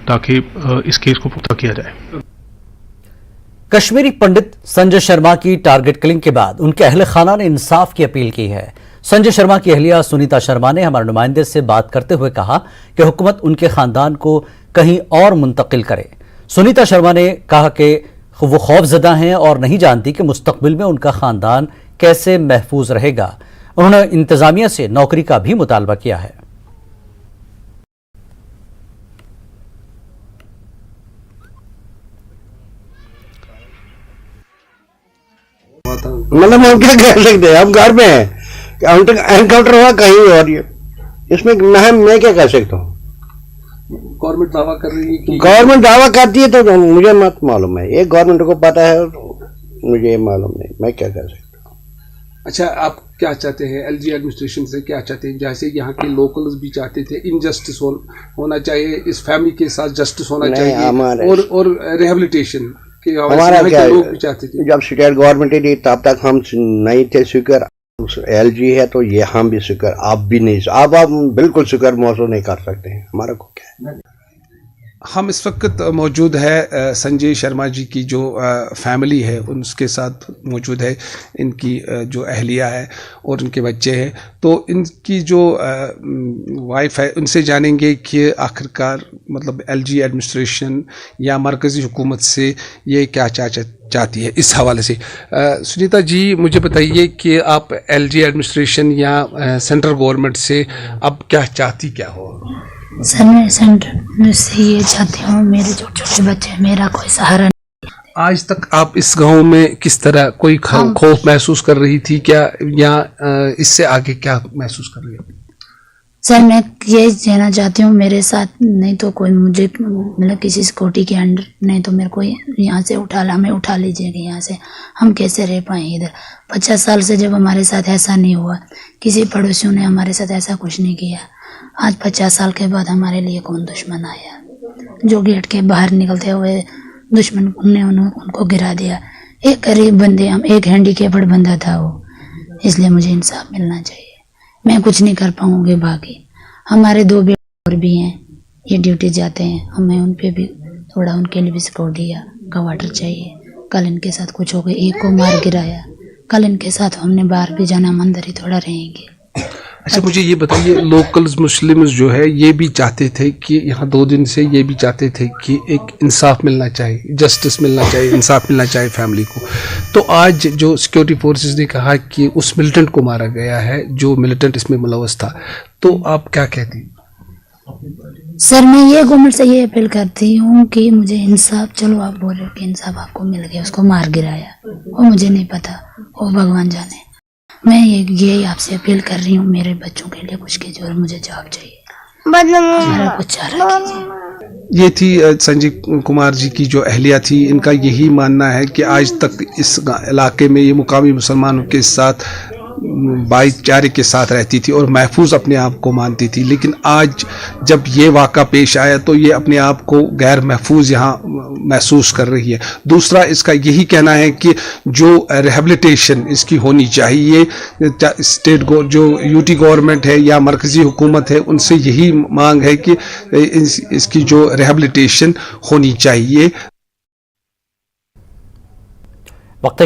ताकि इस केस को पुख्ता किया जाए। कश्मीरी पंडित संजय शर्मा की टारगेट किलिंग के बाद उनके अहले खाना ने इंसाफ की अपील की है। संजय शर्मा की अहलिया सुनीता शर्मा ने हमारे नुमाइंदे से बात करते हुए कहा कि हुकूमत उनके खानदान को कहीं और मुंतकिल करे। सुनीता शर्मा ने कहा कि वो खौफजदा हैं और नहीं जानती कि मुस्तकबिल में उनका खानदान कैसे महफूज रहेगा। उन्होंने इंतजामिया से नौकरी का भी मुतालबा किया है। मतलब हम क्या कह सकते हैं, हम घर में हैं, एनकाउंटर हुआ कहीं और, ये इसमें मैं क्या कह सकता हूँ। गवर्नमेंट दावा कर रही है कि गवर्नमेंट दावा करती है तो मुझे मत मालूम है, ये गवर्नमेंट को पता है, मुझे मालूम नहीं, मैं क्या कह सकता हूँ। अच्छा, आप क्या चाहते हैं एलजी एडमिनिस्ट्रेशन से, क्या चाहते हैं? जैसे यहाँ के लोकल्स भी चाहते थे इनजस्टिस होना चाहिए, इस फैमिली के साथ जस्टिस होना चाहिए और रिहेबिलिटेशन के हमारा क्या लोग भी चाहते थे। जब स्टेट गवर्नमेंट ही तब तक हम नहीं थे स्वीकार, एलजी है तो ये हम भी स्वीकार, आप भी नहीं, आप बिल्कुल स्वीकार महसूस नहीं कर सकते हैं, हमारा को क्या है। हम इस वक्त मौजूद है संजय शर्मा जी की जो फैमिली है उनके साथ मौजूद है, इनकी जो अहलिया है और उनके बच्चे हैं। तो इनकी जो वाइफ है उनसे जानेंगे कि आखिरकार मतलब एलजी एडमिनिस्ट्रेशन या मरकज़ी हुकूमत से ये क्या चाहती है इस हवाले से। सुनीता जी, मुझे बताइए कि आप एलजी एडमिनिस्ट्रेशन या सेंट्रल गवर्नमेंट से अब क्या चाहती क्या हो? सर, मैं सेंटर से ये चाहती हूँ, मेरे छोटे छोटे बच्चे, मेरा कोई सहारा नहीं। आज तक आप इस गांव में किस तरह कोई खौफ महसूस कर रही थी क्या, या इससे आगे क्या महसूस कर रही है? सर, मैं ये कहना चाहती हूँ, मेरे साथ नहीं तो कोई मुझे मतलब किसी सिक्योरिटी के अंडर नहीं तो मेरे को यहाँ से हमें उठा लीजिएगा यहाँ से, हम कैसे रह पाए इधर। 50 साल से जब हमारे साथ ऐसा नहीं हुआ, किसी पड़ोसियों ने हमारे साथ ऐसा कुछ नहीं किया, आज 50 साल के बाद हमारे लिए कौन दुश्मन आया? जो गेट के बाहर निकलते हुए दुश्मन ने उनको गिरा दिया। एक गरीब बंदे, हम एक हैंडीकेप्ड बंदा था वो, इसलिए मुझे इंसाफ मिलना चाहिए। मैं कुछ नहीं कर पाऊंगी, बाकी हमारे 2 बेटे और भी हैं, ये ड्यूटी जाते हैं, हमें उन पे भी थोड़ा उनके लिए भी सिक्योरिटी या क्वार्टर चाहिए। कल इनके साथ कुछ हो गया, एक को मार गिराया, कल इनके साथ हमने बाहर भी जाना, हम अंदर ही थोड़ा रहेंगे। अच्छा, मुझे ये बताइए, लोकल्स मुस्लिम्स जो है ये भी चाहते थे कि यहाँ 2 दिन से ये भी चाहते थे कि एक इंसाफ मिलना चाहिए, जस्टिस मिलना चाहिए, इंसाफ मिलना चाहिए फैमिली को। तो आज जो सिक्योरिटी फोर्सेस ने कहा कि उस मिलिटेंट को मारा गया है जो मिलिटेंट इसमें मुलव्वस था, तो आप क्या कहती? सर, मैं ये गवर्नमेंट से ये अपील करती हूँ कि मुझे इंसाफ, चलो आप बोल रहे हो कि इंसाफ आपको मिल गया, उसको मार गिराया, वो मुझे नहीं पता, वो भगवान जाने। मैं ये आपसे अपील कर रही हूँ, मेरे बच्चों के लिए कुछ कीजिए और मुझे जॉब चाहिए, मेरा कुछ चारा कीजिए। ये थी संजय कुमार जी की जो अहलिया थी, इनका यही मानना है कि आज तक इस इलाके में ये मुकामी मुसलमानों के साथ भाईचारे के साथ रहती थी और महफूज अपने आप को मानती थी, लेकिन आज जब ये वाक़ा पेश आया तो ये अपने आप को गैर महफूज यहाँ महसूस कर रही है। दूसरा, इसका यही कहना है कि जो रिहेबिलिटेशन इसकी होनी चाहिए, स्टेट जो यूटी गवर्नमेंट है या मरकज़ी हुकूमत है उनसे यही मांग है कि इसकी जो रिहेबिलिटेशन होनी चाहिए